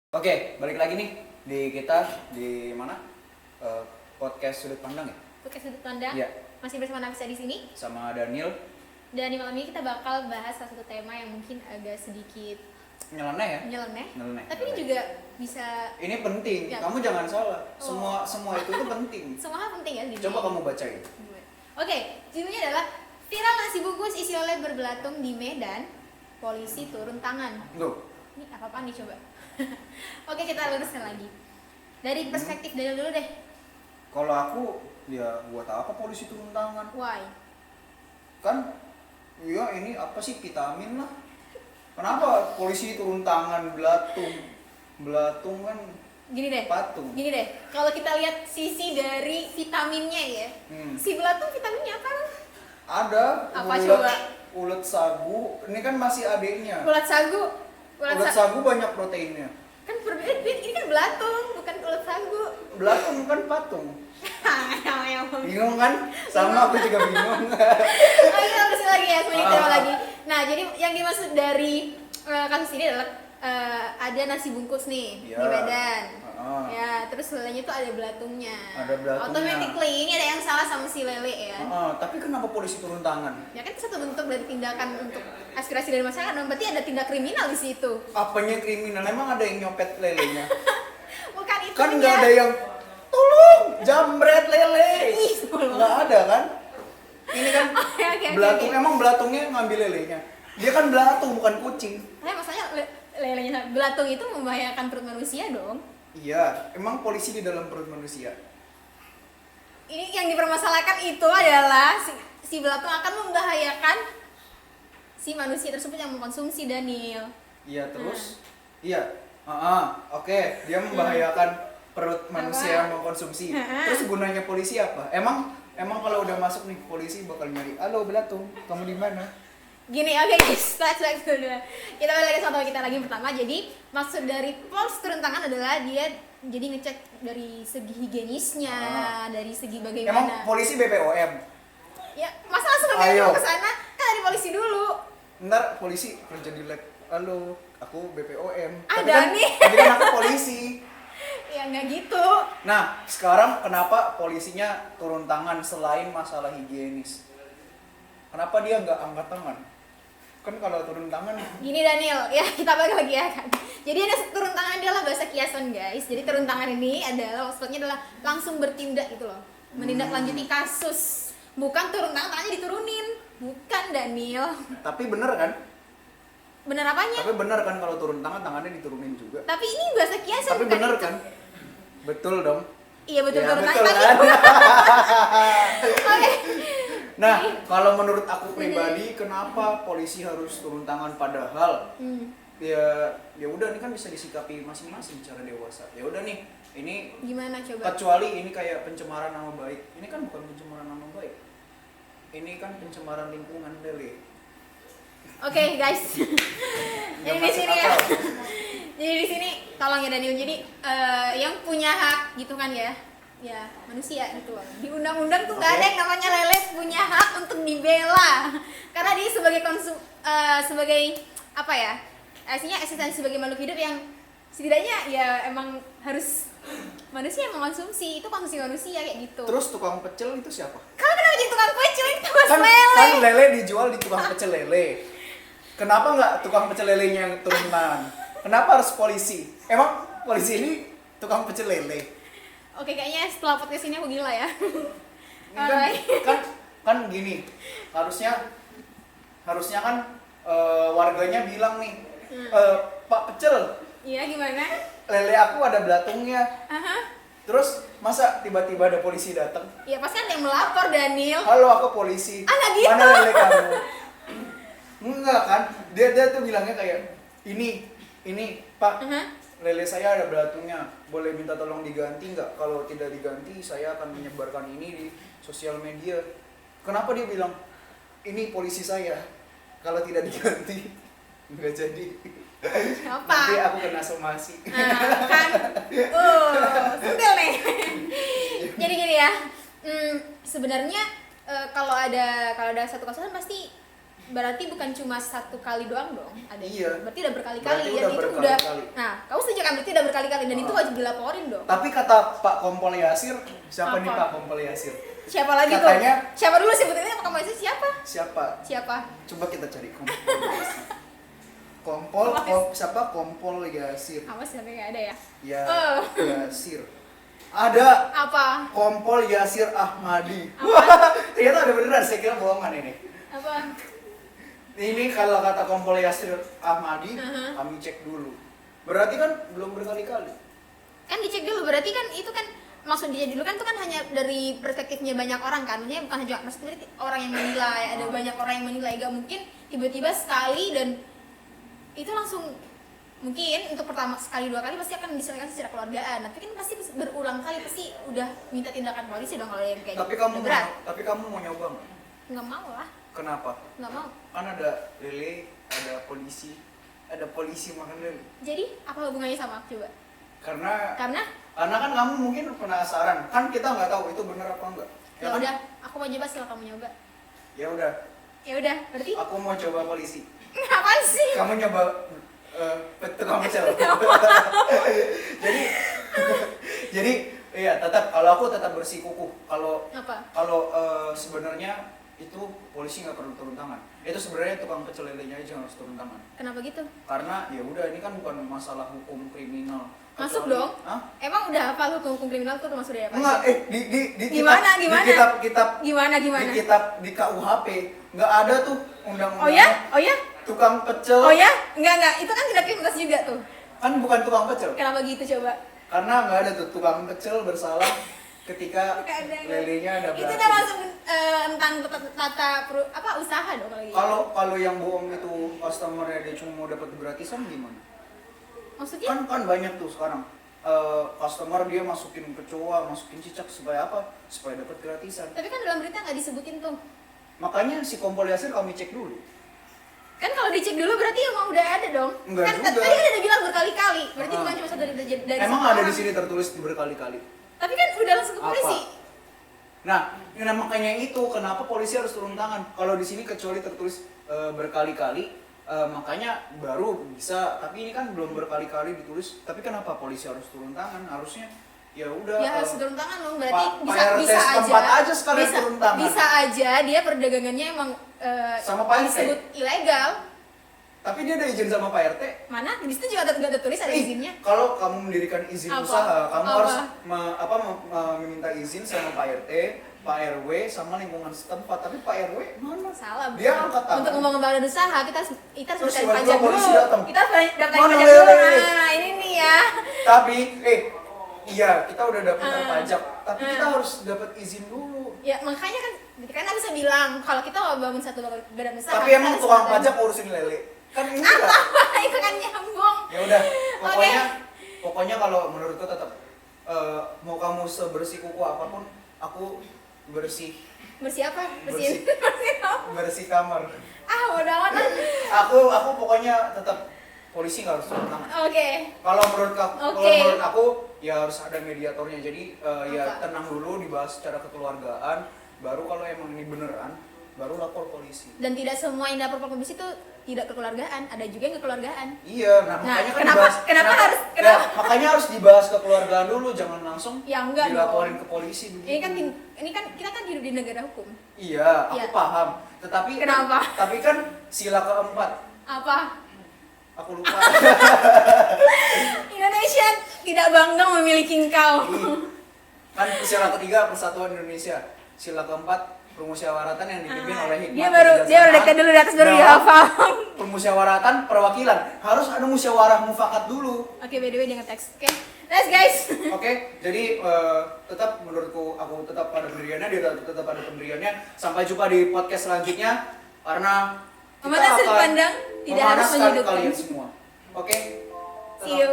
Oke, balik lagi nih di kita di mana? Podcast Sudut Pandang ya? Podcast Sudut Pandang. Iya. Masih bersama Nafisa di sini. Sama Daniel. Dan di malam ini kita bakal bahas salah satu tema yang mungkin agak sedikit nyeleneh. Tapi ini juga bisa. Ini penting. Ya. Kamu jangan salah. Semua itu tuh penting. Semua hal penting ya. Coba kamu bacain. Oke, judulnya adalah viral nasi bungkus isi oleh berbelatung di Medan, polisi turun tangan. Tuh. Ini apa-apaan nih coba? Oke, kita luruskan lagi. Dari perspektif Daniel dulu deh. Kalau aku ya buat apa polisi turun tangan? Why? Kan ya ini apa sih vitamin lah. Kenapa polisi turun tangan belatung kan Gini deh. patung. Gini deh. Kalau kita lihat sisi dari vitaminnya ya. Si belatung vitaminnya apa? Ada Apa coba? Ulet sagu. Ini kan masih adiknya. Ulat sagu. Ulet sagu banyak proteinnya. Kan ini kan belatung, bukan ulat sagu. Belatung kan patung. Yang Bingung kan? Sama aku juga bingung. Oke, kita terus lagi ya, semuanya tema lagi. Nah, jadi yang dimaksud dari kasus ini adalah ada nasi bungkus nih di Medan. Ya, terus lelenya tuh ada belatungnya. Ada belatungnya. Automatically ini ada yang salah sama si lele ya. Tapi kenapa polisi turun tangan? Ya kan itu satu bentuk dari tindakan untuk aspirasi dari masyarakat. Berarti ada tindak kriminal di situ. Apanya kriminal? Emang ada yang nyopet lelenya? Bukan itu. Kan nggak ada yang tolong jambret lele. Nggak ada kan? Ini kan belatung. Emang belatungnya ngambil lelenya? Dia kan belatung bukan kucing. Maksudnya lelenya belatung itu membahayakan perut manusia dong. Iya, emang polisi di dalam perut manusia. Ini yang dipermasalahkan itu adalah si belatung akan membahayakan si manusia tersebut yang mengkonsumsi, Daniel. Iya, terus? Iya. Oke, dia membahayakan perut manusia yang mengkonsumsi. Terus gunanya polisi apa? Emang kalau udah masuk nih polisi bakal nyari, "Halo belatung, kamu di mana?" Gini, oke guys, flashback dulu. Kita balik lagi sama kita lagi pertama. Jadi maksud dari polisi turun tangan adalah dia jadi ngecek dari segi higienisnya, dari segi bagaimana. Emang polisi BPOM? Ya, masa langsung ngomong ke sana? Kan dari polisi dulu. Ntar polisi kerja di lab. "Halo, aku BPOM." Ada nih. Tapi kan aku polisi. Ya nggak gitu. Nah, sekarang kenapa polisinya turun tangan selain masalah higienis? Kenapa dia nggak angkat tangan? Kan kalau turun tangan Gini Daniel, ya kita balik lagi ya kan. Jadi ada turun tangan adalah bahasa kiasan guys. Jadi turun tangan ini adalah maksudnya adalah langsung bertindak gitu loh. Menindaklanjuti kasus. Bukan turun tangannya diturunin. Bukan Daniel. tapi bener kan? Bener apanya? Tapi bener kan kalau turun tangan tangannya diturunin juga. Tapi ini bahasa kiasan. Tapi bukan bener itu. kan? Betul dong. Iya betul Ya, turun betul tangan. kan? Oke. Nah, kalau menurut aku pribadi, kenapa polisi harus turun tangan padahal ya udah ini kan bisa disikapi masing-masing cara dewasa. Ya udah nih, ini Gimana coba? kecuali ini kayak pencemaran nama baik. Ini kan bukan pencemaran nama baik. Ini kan pencemaran lingkungan, Lele. Oke guys. Nggak Jadi di masuk sini ya. akal. Jadi di sini tolong ya Daniel. Jadi yang punya hak gitu kan ya. Ya, manusia gitu loh. Di undang-undang tuh nggak ada yang namanya lele punya hak untuk dibela. Karena dia sebagai sebagai apa ya? Artinya eksistensi sebagai makhluk hidup yang setidaknya ya emang harus manusia yang mengkonsumsi. Itu konsumsi manusia kayak gitu. Terus tukang pecel itu siapa? Kalau kenapa jadi tukang pecel itu mas Kan, lele? kan lele dijual di tukang pecel lele. Kenapa nggak tukang pecel lelenya yang turun tangan? Kenapa harus polisi? Emang polisi ini tukang pecel lele? Oke, kayaknya setelah podcast ini aku gila ya. Kan gini, harusnya kan warganya bilang nih, "Pak Pecel, Iya, gimana? lele aku ada belatungnya." Terus masa tiba-tiba ada polisi datang? Ya pasti ada yang melapor Daniel. "Halo, aku polisi. Nggak gitu. Mana lele kamu?" Enggak kan? Dia tuh bilangnya kayak, "Ini, Pak. Lele saya ada belatungnya, boleh minta tolong diganti nggak? Kalau tidak diganti, saya akan menyebarkan ini di sosial media." Kenapa dia bilang, "Ini polisi saya, kalau tidak diganti nggak jadi." Apa? Nanti aku kena somasi. Kan? Sentil nih. Jadi gini ya, sebenarnya kalau ada satu kasus kan pasti berarti bukan cuma satu kali doang dong ada. Iya. Berarti udah berkali-kali Berarti dan udah itu berkali-kali. nah kamu setuju kan berarti udah berkali-kali dan itu wajib dilaporin dong. Tapi kata Pak Kompol Yasir, siapa nih Apa? Pak Kompol Yasir? Siapa lagi Katanya- tuh? Siapa dulu sebutinnya Pak Kompol Yasir siapa? Siapa? Coba kita cari Kompol Yasir. Siapa Kompol Yasir? Apa sih sampai nggak ada ya? Ya, Oh. Yasir. Ada Apa? Kompol Yasir Ahmadi. Apa? Wah, ternyata ada beneran, saya kira bohongan ini. Apa? Ini kalau kata Kompol Yasir Ahmadi, Uh-huh. kami cek dulu. Berarti kan belum berkali-kali. Kan dicek dulu berarti kan itu kan maksud dia dulu kan itu kan hanya dari perspektifnya banyak orang kan, maksudnya bukan hanya maksudnya orang yang menilai, ada banyak orang yang menilai, gak mungkin tiba-tiba sekali dan itu langsung mungkin untuk pertama sekali dua kali pasti akan diselesaikan secara keluargaan, tapi kan pasti berulang kali pasti udah minta tindakan polisi dong kalau yang kayak Tapi gitu. kamu Udah berat. tapi kamu mau nyoba nggak? Nggak mau lah, Kenapa? nggak mau. Kan ada lele, ada polisi makan lele. Jadi apa hubungannya sama aku coba? Karena Karena kan kamu mungkin penasaran, kan kita nggak tahu itu benar apa enggak. ya kan? udah aku mau coba setelah kamu nyoba. Ya udah, Ya udah berarti aku mau coba polisi. apaan sih? Kamu nyoba tukang pecel. jadi jadi iya tetap kalau aku tetap bersikukuh kalau Apa? sebenarnya itu polisi nggak perlu turun tangan. Itu sebenarnya tukang pecel lelenya aja yang harus turun tangan. Kenapa gitu? Karena ya udah ini kan bukan masalah hukum kriminal. Masuk Kecuali- dong. Hah? Emang udah hafal hukum kriminal tuh masuk dari apa? Enggak, di Gimana? kitab Gimana? di kitab di KUHP nggak ada tuh undang-undang Oh ya? Oh ya? tukang pecel. Oh ya? Enggak. Itu kan tidak kriminal juga tuh. Kan bukan tukang pecel. Kenapa gitu coba? Karena nggak ada tuh tukang pecel bersalah ketika Nggak ada. lelenya ada Itu beracun. udah masuk tentang usaha dong kalau gitu. Kalau yang bohong itu customer-nya dia cuma mau dapat gratisan gimana? Maksudnya? Kan banyak tuh sekarang customer dia masukin kecoa, masukin cicak supaya apa? Supaya dapat gratisan. Tapi kan dalam berita nggak disebutin tuh. Makanya si Kompol Yasir kami cek dulu. Kan kalau dicek dulu berarti emang udah ada dong. Enggak Kan juga. tadi udah bilang berkali-kali. Berarti Ah. bukan cuma satu dari Emang satu ada di orang. sini tertulis berkali-kali. Tapi kan udah langsung ke Apa? polisi. Nah, makanya itu kenapa polisi harus turun tangan. Kalau di sini kecuali tertulis berkali-kali, makanya baru bisa. Tapi ini kan belum berkali-kali ditulis. Tapi kenapa polisi harus turun tangan? Harusnya ya udah. Ya harus turun tangan dong. Berarti Pak bisa RT setempat aja sekalian turun tangan. Bisa aja dia perdagangannya emang Sama Pak RT. disebut ilegal. Tapi dia ada izin sama Pak RT. Mana? Di situ juga nggak ada tulis ada Ih, izinnya. Kalau kamu mendirikan izin Apa? usaha, kamu Apa? harus meminta izin sama Pak RT, Pak RW, sama lingkungan setempat. Tapi Pak RW mana? Salah. Dia Bro. angkat tangan. Untuk membangun usaha kita harus Terus berkali tiba-tiba pajak dulu. polisi datang. Kita harus daftarin Mana pajak lele? dulu. Nah, ini nih ya. Tapi, iya kita udah dapat pajak, tapi kita Ah. harus dapat izin dulu. Ya makanya kan bisa bilang kalau kita mau bangun satu badan usaha. Tapi kita emang harus tukang daftarin. pajak ngurusin lele. Kan enggak. Itu kan nyambung. Ya udah, pokoknya kalau menurutku tetap mau kamu sebersih kuku apapun, aku bersih Bersih apa? Bersih. Bersih apa? bersih kamar. Ah, bodo amat. Aku pokoknya tetap polisi nggak harus turun tangan. Oke. Kalau menurut Oke. aku ya harus ada mediatornya. Jadi ya Apa? tenang dulu, dibahas secara kekeluargaan. Baru kalau emang ini beneran, baru lapor polisi. Dan tidak semua yang lapor polisi itu tidak kekeluargaan, ada juga yang kekeluargaan. Iya, nah makanya kan makanya harus dibahas kekeluargaan dulu, jangan langsung Ya enggak dilaporin dong. ke polisi begitu. Ini kan kita kan hidup di negara hukum. Iya, aku Iya. paham. Tetapi Kenapa? Tapi kan sila keempat, Apa? aku lupa. Indonesia tidak bangga memiliki engkau. Kan sila ketiga Persatuan Indonesia, sila keempat permusyawaratan yang dipimpin oleh hikmat. Dia baru dekat dulu di atas baru Nah, dihafal. Permusyawaratan perwakilan harus ada musyawarah mufakat dulu. Oke, by the way dia nge-text. Oke. Let's guys. Oke, jadi tetap menurutku aku tetap pada pendiriannya, dia tetap pada pendiriannya. Sampai jumpa di podcast selanjutnya karena kita Memandang sudut akan pandang tidak harus memanaskan menyudutkan. kalian semua. Oke. See you.